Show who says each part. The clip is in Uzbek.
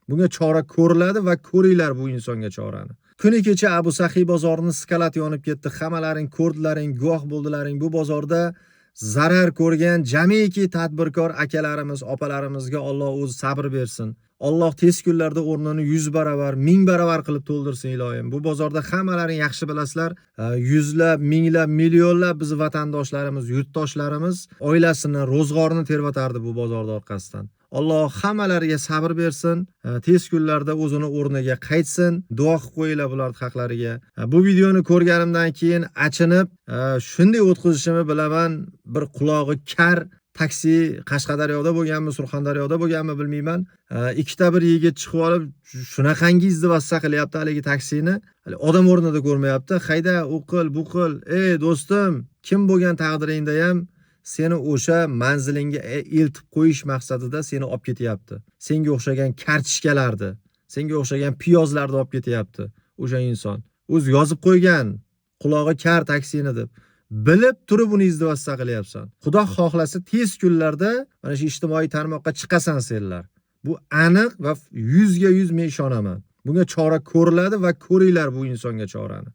Speaker 1: Bunga chora ko'riladi va ko'ringlar bu insonga chorani. Kuni kecha Abu Sahiy bozorini skalat yonib ketdi. Hammalaring ko'rdilaring, guvoh bo'ldilaring. Bu bozorda zarar ko'rgan jamiki tadbirkor akalarimiz, opalarimizga Alloh o'zi sabr bersin. Alloh tez kunlarda o'rnini 100 baravar, 1000 baravar qilib to'ldirsin iloyim. Bu bozorda hammalaring yaxshi bilasizlar, yuzlab, minglab, millionlab biz vatandoshlarimiz, yurtdoshlarimiz oilasini, ro'zg'orini tervatardi bu bozorda orqasidan. Alloh hammalariga sabr bersin, tez kunlarda o'zini o'rniga qaytsin. Duo qilib qo'yinglar bularning haqlariga. Bu videoni ko'rganimdan keyin achinib, shunday o'tkazishimni bilaman, bir qulog'i kar taksi Qashqadaryoda bo'lganmi, Surxondaryoda bo'lganmi bilmayman. Ikkita bir yigit chiqib olib, shunaqangi izdivassa qilyapti haligi taksini. Odam o'rnida ko'rmayapti. Hayda, u qil, bu qil. Ey do'stim, kim bo'lgan taqdiringda ham seni o'sha manzilingga eltib qo'yish maqsadida seni olib ketyapti. Senga o'xshagan kartishkalarni, senga o'xshagan piyozlarni olib ketyapti o'sha inson. O'zi yozib qo'ygan, qulog'i kar taksini deb. Bilib turib uni izdivassa qilyapsan. Xudo xohlasa tez kunlarda mana shu ijtimoiy tarmoqqa chiqasan senlar. Bu aniq va 100 ga 100 men ishonaman. Bunga chora ko'riladi va ko'ringlar bu insonga chorani.